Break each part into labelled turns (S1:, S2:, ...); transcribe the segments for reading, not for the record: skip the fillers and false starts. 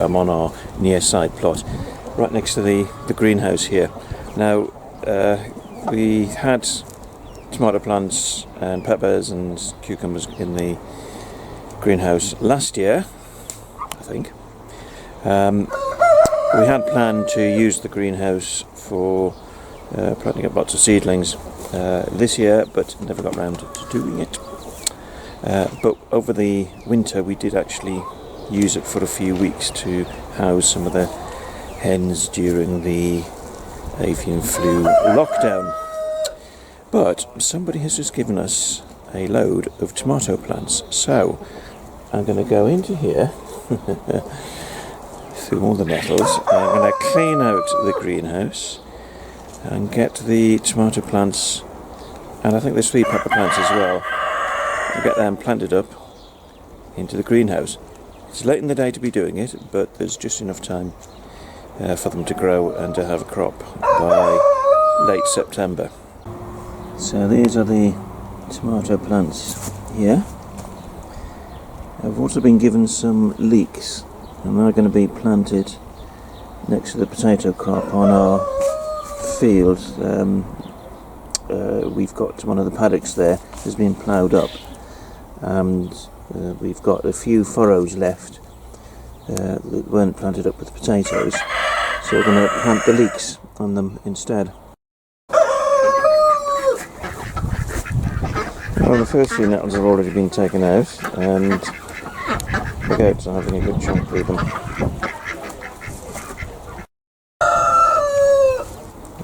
S1: I'm on our near side plot, right next to the greenhouse here. Now, we had tomato plants and peppers and cucumbers in the greenhouse last year, I think. We had planned to use the greenhouse for planting up lots of seedlings this year, but never got round to doing it. But over the winter we did actually use it for a few weeks to house some of the hens during the avian flu lockdown. But somebody has just given us a load of tomato plants, so I'm going to go into here through all the nettles. I'm going to clean out the greenhouse and get the tomato plants, and I think there's 3 pepper plants as well, and get them planted up into the greenhouse. It's late in the day to be doing it, but there's just enough time for them to grow and to have a crop by late September. So these are the tomato plants here. I've also been given some leeks, and they're going to be planted next to the potato crop on our field. We've got one of the paddocks there has been ploughed up, and we've got a few furrows left that weren't planted up with potatoes, so we're going to plant the leeks on them instead. Well, the first few nettles have already been taken out, and the goats are having a good chunk with them.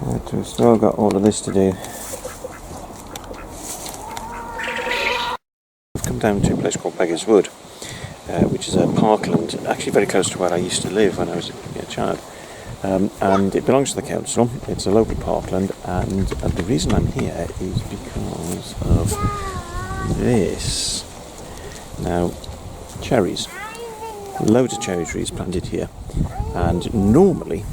S1: Right, we've still got all of this to do. I've come down to a place called Beggars Wood, which is a parkland, actually very close to where I used to live when I was a child. And it belongs to the council. It's a local parkland, and the reason I'm here is because of this. Now, cherries. Loads of cherry trees planted here, and normally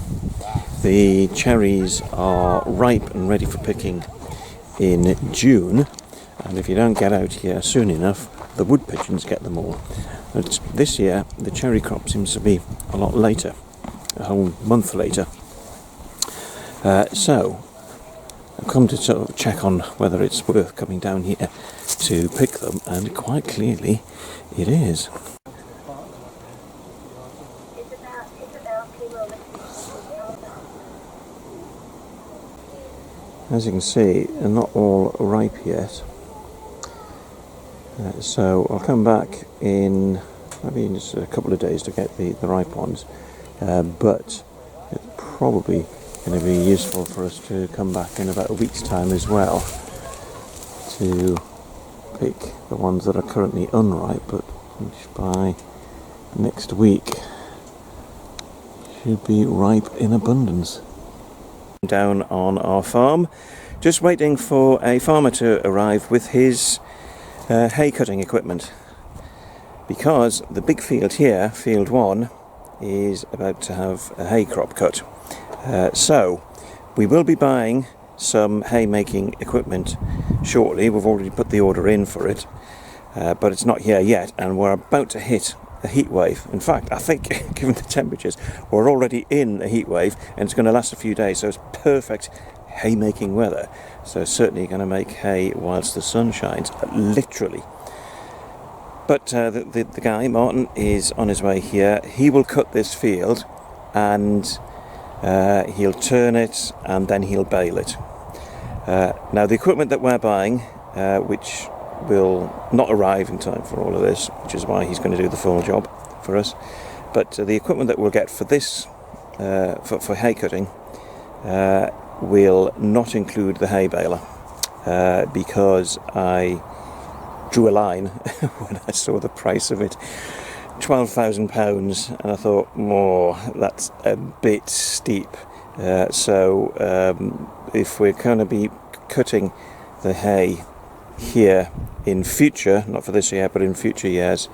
S1: the cherries are ripe and ready for picking in June, and if you don't get out here soon enough, the wood pigeons get them all. But this year the cherry crop seems to be a lot later, a whole month later. So I've come to sort of check on whether it's worth coming down here to pick them, and quite clearly it is. As you can see, they're not all ripe yet. So I'll come back in maybe in just a couple of days to get the ripe ones. But it's probably going to be useful for us to come back in about a week's time as well to pick the ones that are currently unripe, but which by next week should be ripe in abundance. Down on our farm, just waiting for a farmer to arrive with his hay cutting equipment, because the big field here, field 1, is about to have a hay crop cut. So we will be buying some hay making equipment shortly. We've already put the order in for it, but it's not here yet, and we're about to hit a heat wave. In fact, I think given the temperatures, we're already in a heat wave, and it's going to last a few days, so it's perfect hay making weather. So certainly going to make hay whilst the sun shines, literally. But the guy, Martin, is on his way here. He will cut this field, and he'll turn it, and then he'll bale it. Now the equipment that we're buying, which will not arrive in time for all of this, which is why he's going to do the full job for us, but the equipment that we'll get for this, for hay cutting, will not include the hay baler, because I drew a line when I saw the price of it. £12,000, and I thought, that's a bit steep. So if we're going to be cutting the hay here in future, not for this year but in future years,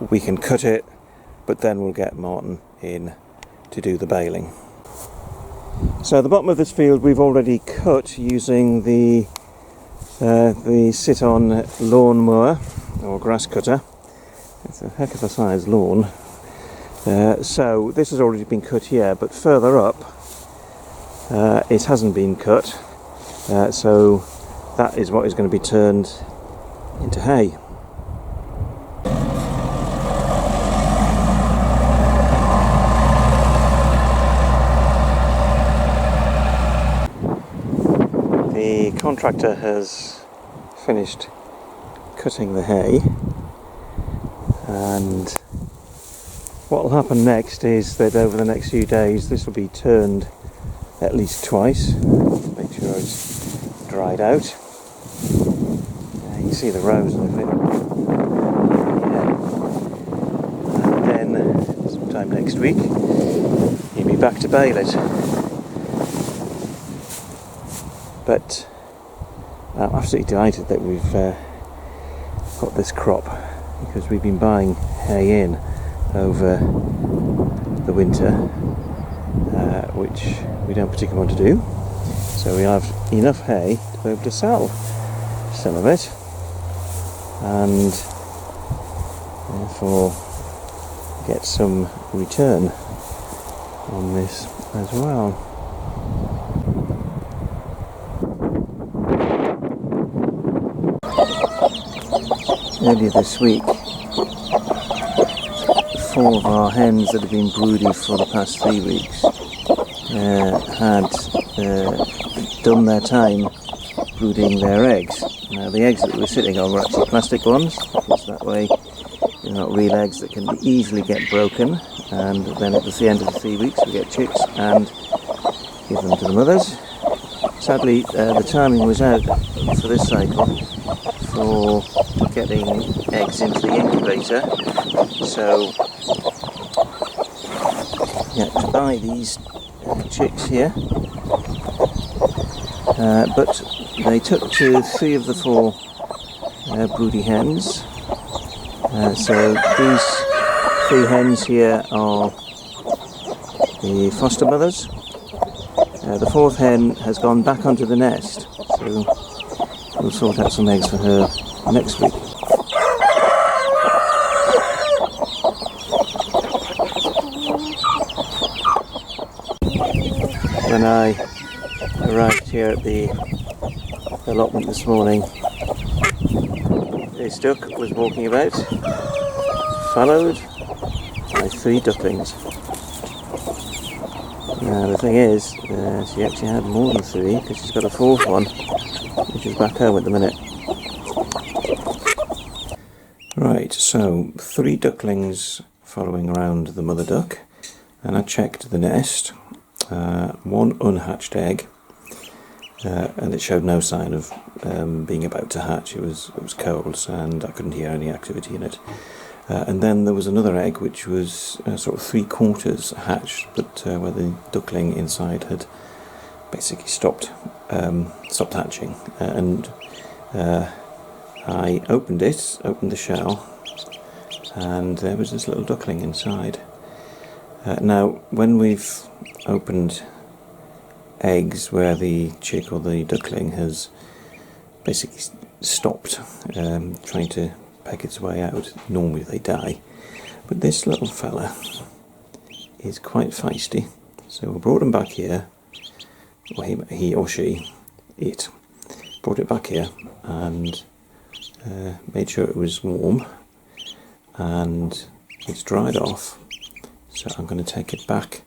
S1: we can cut it, but then we'll get Martin in to do the baling. So the bottom of this field we've already cut using the sit-on lawn mower or grass cutter. It's a heck of a size lawn. So this has already been cut here, but further up it hasn't been cut, so that is what is going to be turned into hay. The contractor has finished cutting the hay, and what will happen next is that over the next few days this will be turned at least twice, make sure it's dried out. You can see the rows of it. And then sometime next week you'll be back to bale it. But I'm absolutely delighted that we've got this crop, because we've been buying hay in over the winter, which we don't particularly want to do. So we have enough hay to be able to sell some of it, and therefore get some return on this as well. Earlier this week, 4 of our hens that have been broody for the past 3 weeks had done their time brooding their eggs. Now the eggs that we were sitting on were actually plastic ones, because that way they're not real eggs that can easily get broken, and then at the end of the 3 weeks we get chicks and give them to the mothers. Sadly the timing was out for this cycle for getting eggs into the incubator, so to buy these chicks here, but they took to 3 of the 4 broody hens. So these 3 hens here are the foster mothers. The 4th hen has gone back onto the nest, so we'll sort out some eggs for her next week. When I arrived here at the allotment this morning, this duck was walking about, followed by 3 ducklings. Now the thing is, she actually had more than 3, because she's got a 4th one, which is back home at the minute. Right, so 3 ducklings following around the mother duck, and I checked the nest. 1 unhatched egg, and it showed no sign of being about to hatch. It was cold, and I couldn't hear any activity in it. And then there was another egg which was sort of 3/4 hatched, but where the duckling inside had basically stopped hatching. And I opened the shell, and there was this little duckling inside. Now, when we've opened eggs where the chick or the duckling has basically stopped trying to peck its way out, normally they die. But this little fella is quite feisty, so we brought him back here. Well, he or she, it, brought it back here and made sure it was warm, and it's dried off. So I'm going to take it back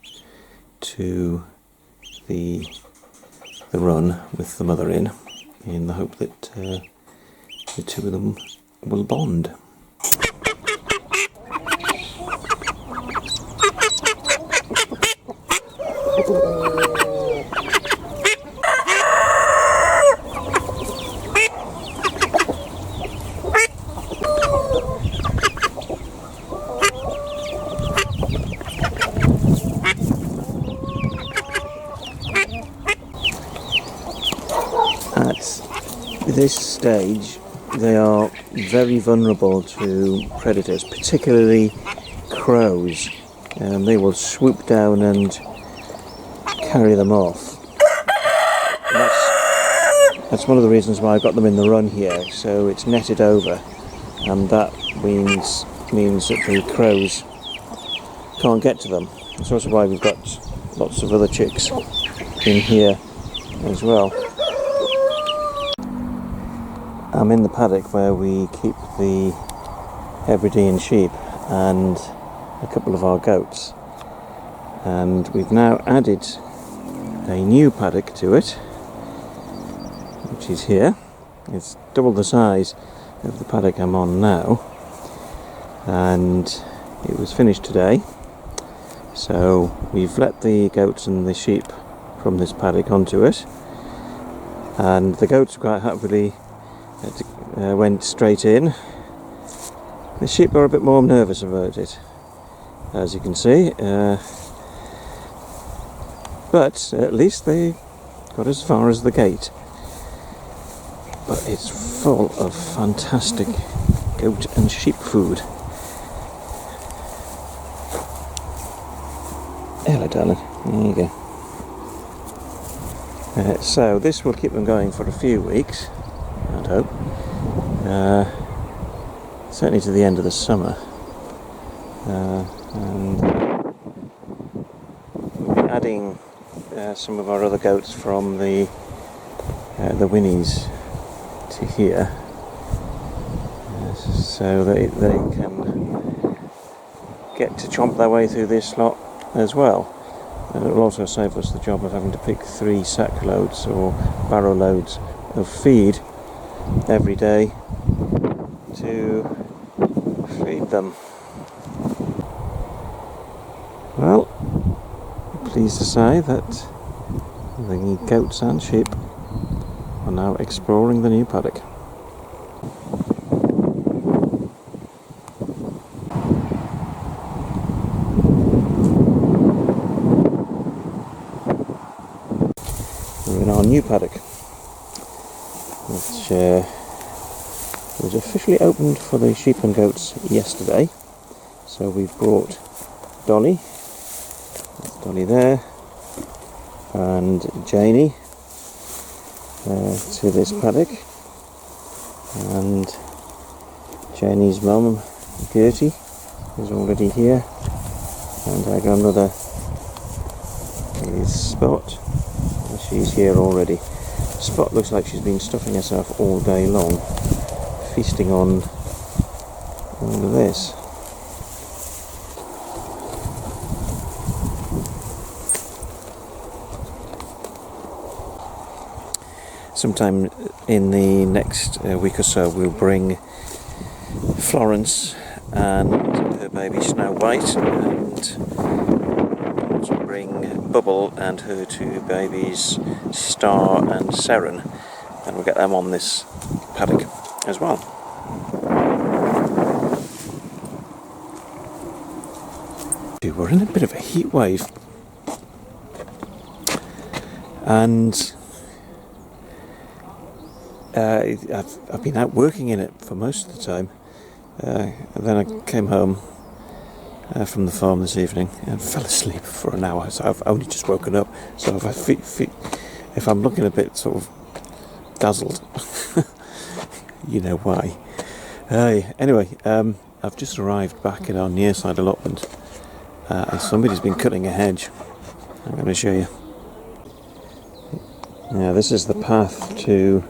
S1: to the run with the mother in the hope that the 2 of them will bond. this stage they are very vulnerable to predators, particularly crows. They will swoop down and carry them off. That's one of the reasons why I got them in the run here, so it's netted over, and that means that the crows can't get to them. That's also why we've got lots of other chicks in here as well. I'm in the paddock where we keep the Hebridean sheep and a couple of our goats, and we've now added a new paddock to it, which is here. It's double the size of the paddock I'm on now, and it was finished today, so we've let the goats and the sheep from this paddock onto it, and the goats quite happily went straight in. The sheep are a bit more nervous about it, as you can see, but at least they got as far as the gate. But it's full of fantastic goat and sheep food. Hello darling, there you go. So this will keep them going for a few weeks, I'd hope. Certainly to the end of the summer. And we'll be adding some of our other goats from the Winnies to here, so that they can get to chomp their way through this lot as well. And it will also save us the job of having to pick 3 sack loads or barrow loads of feed every day to feed them. Well, I'm pleased to say that the goats and sheep are now exploring the new paddock. We're in our new paddock, which was officially opened for the sheep and goats yesterday. So we've brought Dolly, that's Dolly there, and Janie to this paddock, and Janie's mum, Gertie, is already here, and our grandmother is Spot, and she's here already. Spot looks like she's been stuffing herself all day long, feasting on all of this. Sometime in the next week or so we'll bring Florence and her baby Snow White, and also bring Bubble and her 2 babies Star and Seren, and we'll get them on this paddock as well. We're in a bit of a heat wave, and I've been out working in it for most of the time, and then I came home from the farm this evening and fell asleep for an hour, so I've only just woken up, so if I'm looking a bit sort of dazzled, you know why. Anyway, I've just arrived back at our near side allotment, and somebody's been cutting a hedge. I'm going to show you. Now this is the path to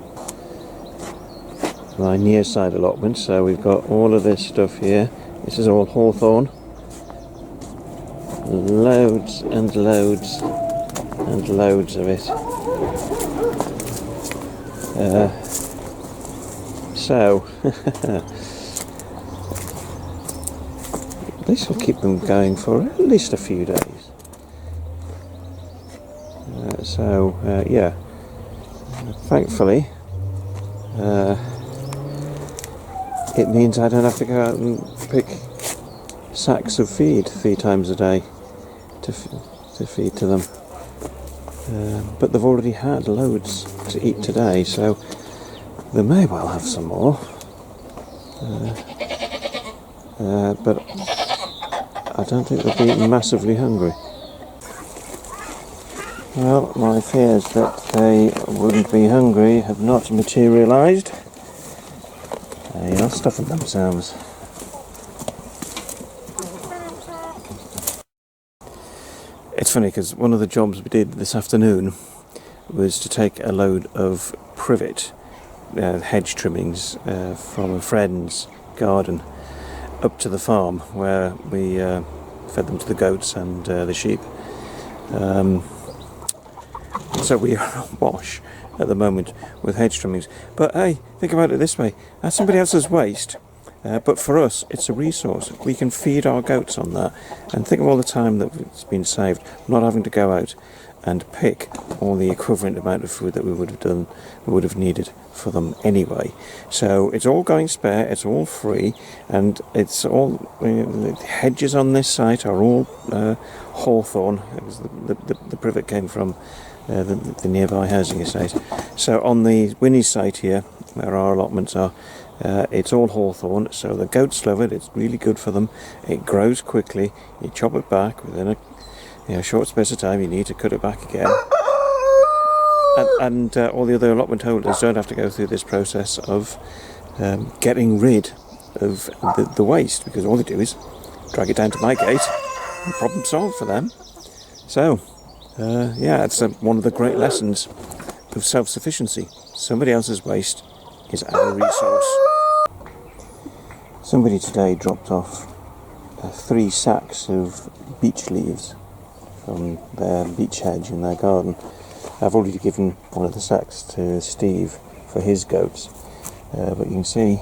S1: my near side allotment, so we've got all of this stuff here. This is all hawthorn, loads and loads and loads of it. So this will keep them going for at least a few days. Yeah, thankfully it means I don't have to go out and pick sacks of feed 3 times a day to feed to them. But they've already had loads to eat today, so They may well have some more, but I don't think they'll be massively hungry. Well, my fears that they wouldn't be hungry have not materialised. They are stuffing themselves. It's funny because one of the jobs we did this afternoon was to take a load of privet, hedge trimmings from a friend's garden up to the farm where we fed them to the goats and the sheep. So we are awash at the moment with hedge trimmings. But hey, think about it this way. That's somebody else's waste, but for us it's a resource. We can feed our goats on that. And think of all the time that's been saved, not having to go out and pick all the equivalent amount of food that we would have needed for them anyway. So it's all going spare, it's all free, and it's all the hedges on this site are all hawthorn. The privet came from the nearby housing estate. So on the Winnie's site here, where our allotments are, it's all hawthorn, so the goats love it. It's really good for them. It grows quickly. You chop it back within a short space of time. You need to cut it back again, and all the other allotment holders don't have to go through this process of getting rid of the waste, because all they do is drag it down to my gate and problem solved for them. So yeah, it's one of the great lessons of self-sufficiency. Somebody else's waste is our resource. Somebody today dropped off 3 sacks of beech leaves from their beech hedge in their garden. I've already given one of the sacks to Steve for his goats, but you can see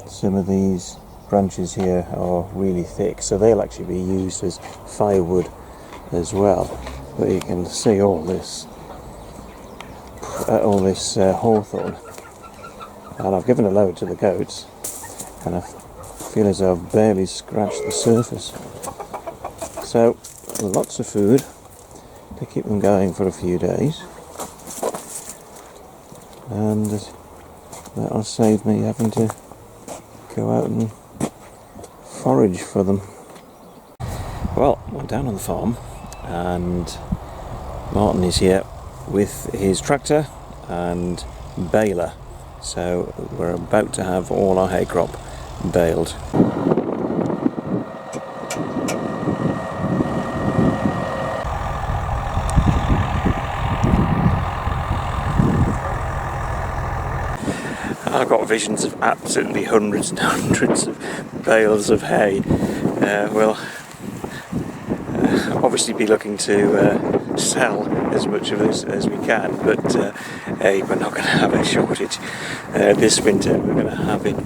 S1: some of these branches here are really thick, so they'll actually be used as firewood as well. But you can see all this hawthorn, and I've given a load to the goats, and I feel as though I've barely scratched the surface. So lots of food to keep them going for a few days, and that'll save me having to go out and forage for them. Well, we're down on the farm, and Martin is here with his tractor and baler, so we're about to have all our hay crop baled. I've got visions of absolutely hundreds and hundreds of bales of hay. We'll obviously be looking to sell as much of this as we can, but hey, we're not going to have a shortage this winter. We're going to have it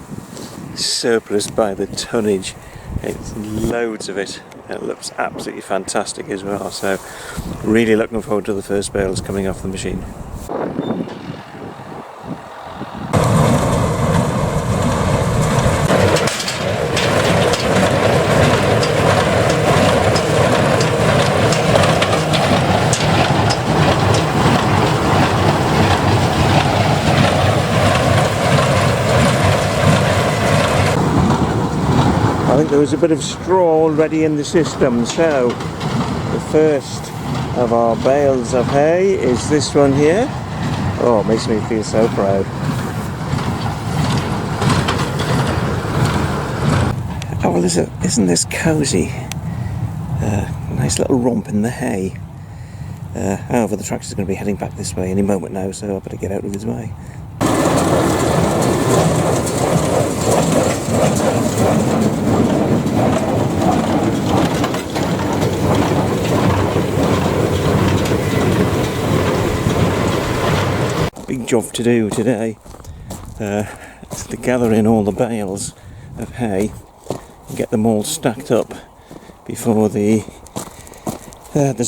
S1: surplus by the tonnage. It's loads of it. It looks absolutely fantastic as well, so really looking forward to the first bales coming off the machine. I think there was a bit of straw already in the system, so the first of our bales of hay is this one here. Oh, it makes me feel so proud. Oh, well, isn't this cosy? Nice little romp in the hay. However, the tractor's going to be heading back this way any moment now, so I better get out of his way. Big job to do today. Is to gather in all the bales of hay and get them all stacked up before there's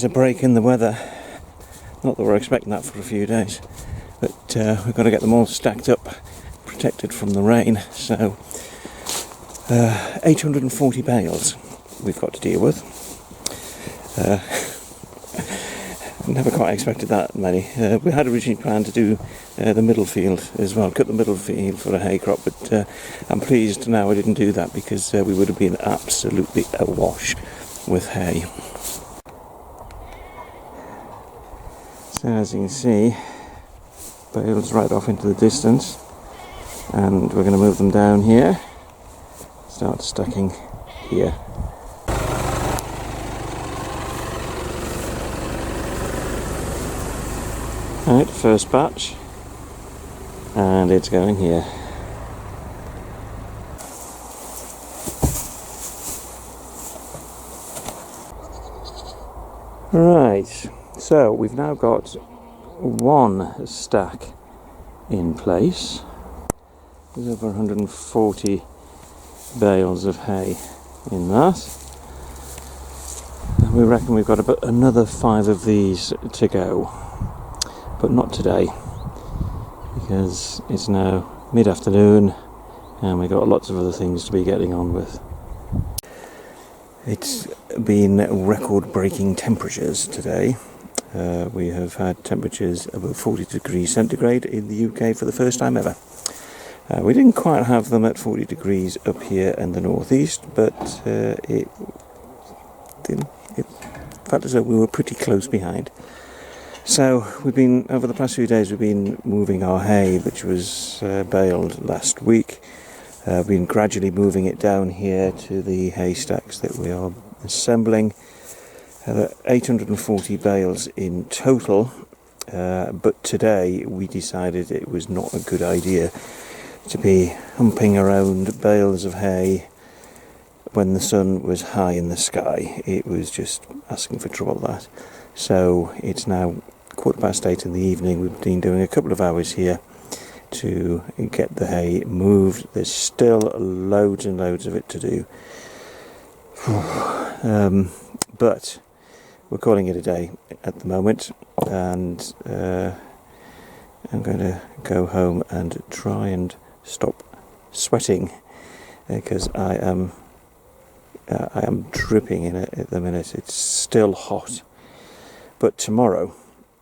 S1: a break in the weather. Not that we're expecting that for a few days, but we've got to get them all stacked up, protected from the rain. So 840 bales we've got to deal with. never quite expected that many. We had originally planned to do the middle field as well, cut the middle field for a hay crop, but I'm pleased now I didn't do that, because we would have been absolutely awash with hay. So as you can see, bales right off into the distance, and we're going to move them down here, start stacking here. Right, first batch, and it's going here. Right, so we've now got one stack in place. There's over 140 bales of hay in that. And we reckon we've got about another 5 of these to go. But not today, because it's now mid-afternoon and we've got lots of other things to be getting on with. It's been record-breaking temperatures today. We have had temperatures above 40 degrees centigrade in the UK for the first time ever. We didn't quite have them at 40 degrees up here in the northeast, but it felt as though we were pretty close behind. So over the past few days, we've been moving our hay, which was baled last week. We've been gradually moving it down here to the hay stacks that we are assembling. 840 bales in total, but today we decided it was not a good idea to be humping around bales of hay when the sun was high in the sky. It was just asking for trouble, that. So it's now 8:15 in the evening. We've been doing a couple of hours here to get the hay moved. There's still loads and loads of it to do. But we're calling it a day at the moment, and I'm going to go home and try and stop sweating, because I am dripping in it at the minute. It's still hot, but tomorrow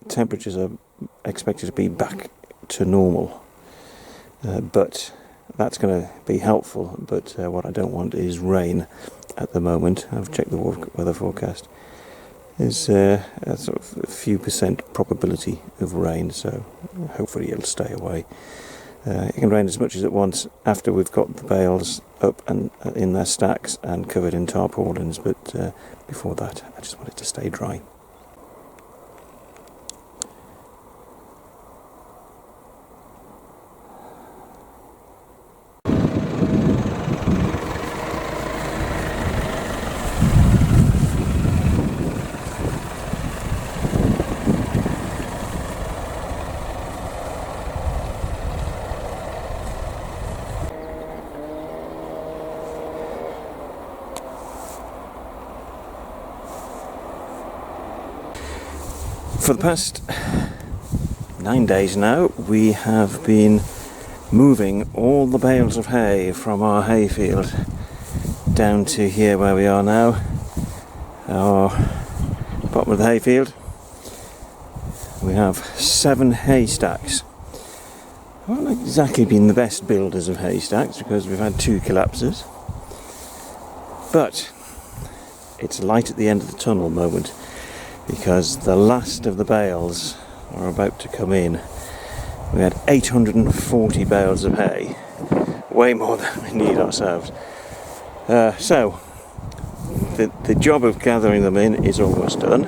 S1: temperatures are expected to be back to normal, but that's going to be helpful. But what I don't want is rain at the moment. I've checked the weather forecast. There's a sort of a few percent probability of rain, so hopefully it'll stay away. It can rain as much as it wants after we've got the bales up and in their stacks and covered in tarpaulins, but before that I just want it to stay dry. For the past 9 days now, we have been moving all the bales of hay from our hayfield down to here where we are now, our bottom of the hayfield. We have 7 haystacks. We haven't exactly been the best builders of haystacks because we've had 2 collapses, but it's light at the end of the tunnel moment, because the last of the bales are about to come in. We had 840 bales of hay, way more than we need ourselves. So the job of gathering them in is almost done.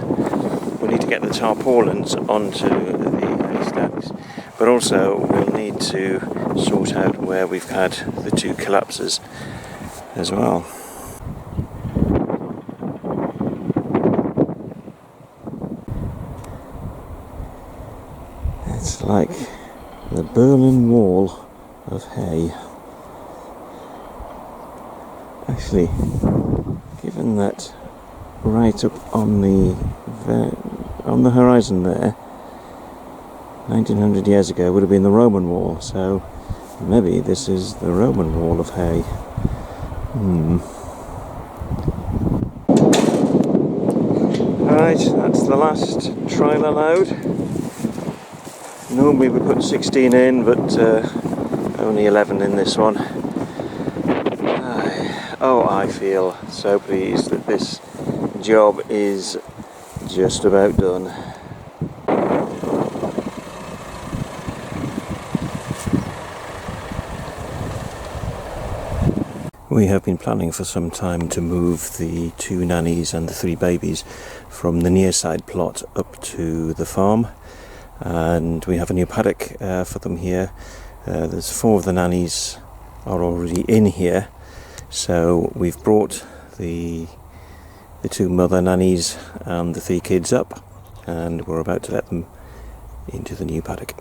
S1: We need to get the tarpaulins onto the haystacks, but also we'll need to sort out where we've had the 2 collapses as well. It's like the Berlin Wall of hay. Actually, given that right up on the horizon there, 1900 years ago would have been the Roman Wall, so maybe this is the Roman Wall of hay. Right, that's the last trailer load. Normally we put 16 in, but only 11 in this one. Oh, I feel so pleased that this job is just about done. We have been planning for some time to move the 2 nannies and the 3 babies from the near side plot up to the farm, and we have a new paddock for them here. There's 4 of the nannies are already in here, so we've brought the 2 mother nannies and the 3 kids up, and we're about to let them into the new paddock.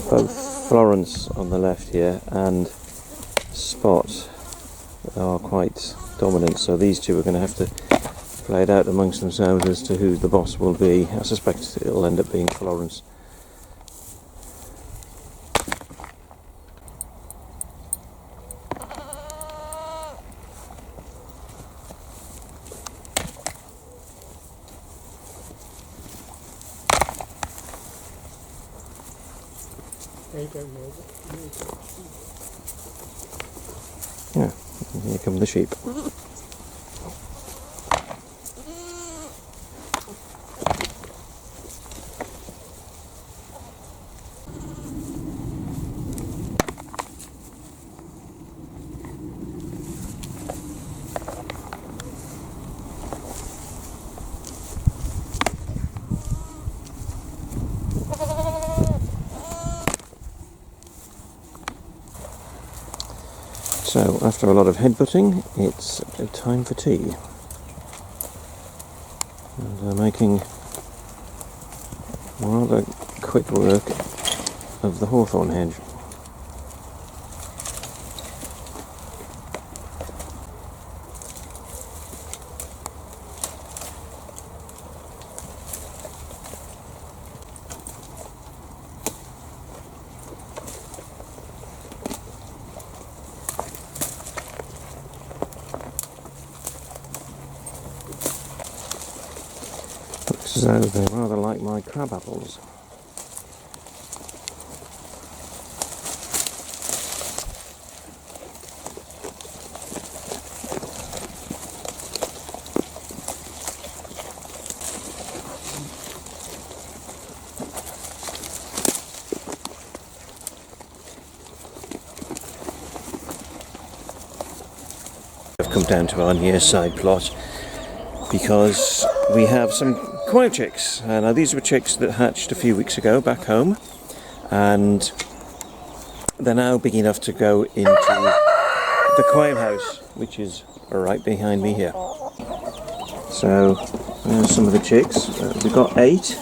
S1: Both Florence on the left here and Spot are quite dominant, so these 2 are going to have to play it out amongst themselves as to who the boss will be. I suspect it'll end up being Florence. Yeah, here come the sheep. So, after a lot of headbutting, it's time for tea. And I'm making rather quick work of the hawthorn hedge. So they rather like my crab apples. I've come down to our near side plot because we have some quail chicks. Now these were chicks that hatched a few weeks ago back home, and they're now big enough to go into the quail house, which is right behind me here. So there's some of the chicks. We've got 8.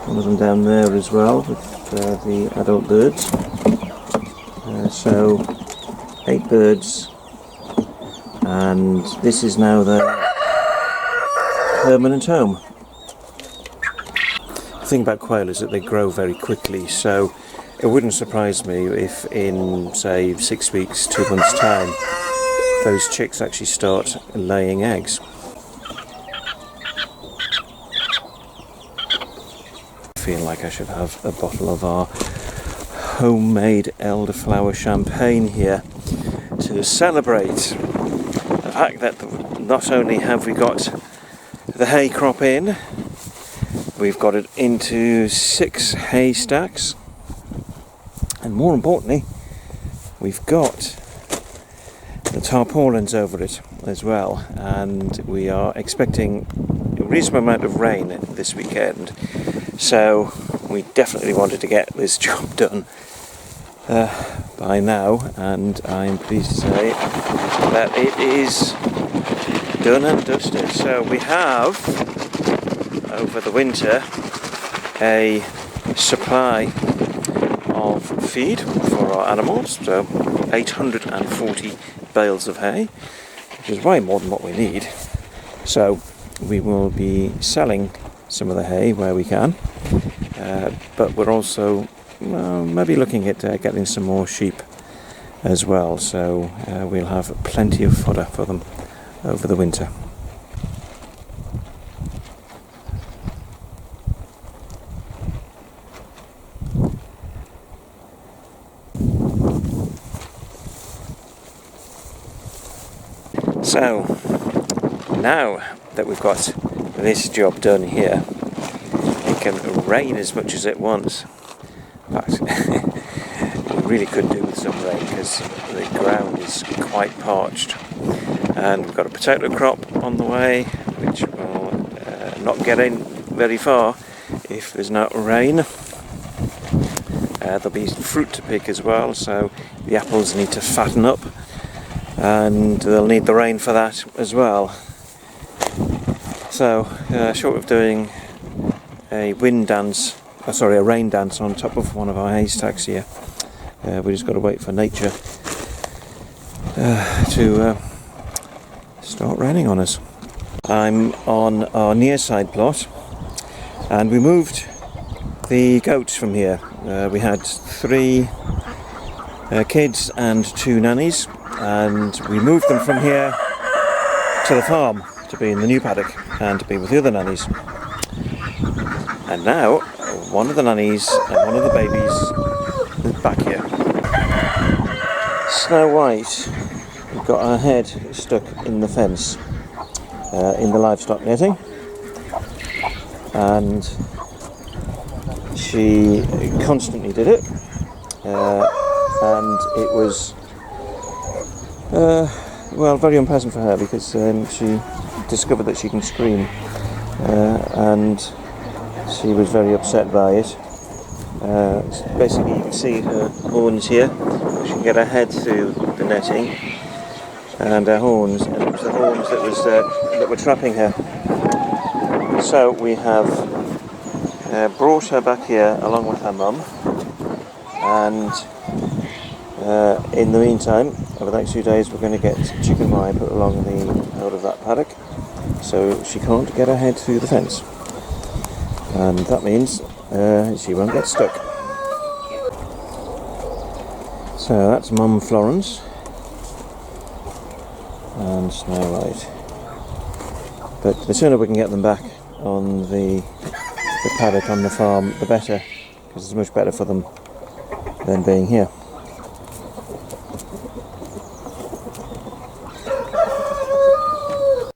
S1: One of them down there as well with the adult birds. So 8 birds, and this is now their permanent home. The thing about quail is that they grow very quickly, so it wouldn't surprise me if in, say, 6 weeks, 2 months' time, those chicks actually start laying eggs. I feel like I should have a bottle of our homemade elderflower champagne here to celebrate the fact that not only have we got the hay crop in, we've got it into 6 hay stacks, and more importantly, we've got the tarpaulins over it as well, and we are expecting a reasonable amount of rain this weekend, so we definitely wanted to get this job done by now, and I'm pleased to say that it is done and dusted. So we have over the winter a supply of feed for our animals, so 840 bales of hay, which is way more than what we need. So we will be selling some of the hay where we can, but we're also maybe looking at getting some more sheep as well, so we'll have plenty of fodder for them over the winter. So now that we've got this job done here, it can rain as much as it wants. In fact, we really could do with some rain because the ground is quite parched, and we've got a potato crop on the way which will not get in very far if there's no rain. There'll be fruit to pick as well, so the apples need to fatten up, and they'll need the rain for that as well. So short of doing a rain dance on top of one of our haystacks here, we just got to wait for nature to start raining on us. I'm on our near side plot, and we moved the goats from here. We had 3 kids and 2 nannies, and we moved them from here to the farm to be in the new paddock and to be with the other nannies. And now one of the nannies and one of the babies is back here. Snow White got her head stuck in the fence in the livestock netting, and she constantly did it, and it was very unpleasant for her because she discovered that she can scream, and she was very upset by it. Basically, you can see her horns here. She can get her head through the netting, and her horns, and it was the horns that were trapping her. So we have brought her back here along with her mum, and in the meantime, over the next few days, we're going to get chicken wire put along the out of that paddock, so she can't get her head through the fence, and that means she won't get stuck. So that's Mum Florence and Snow White. But the sooner we can get them back on the paddock on the farm, the better, because it's much better for them than being here.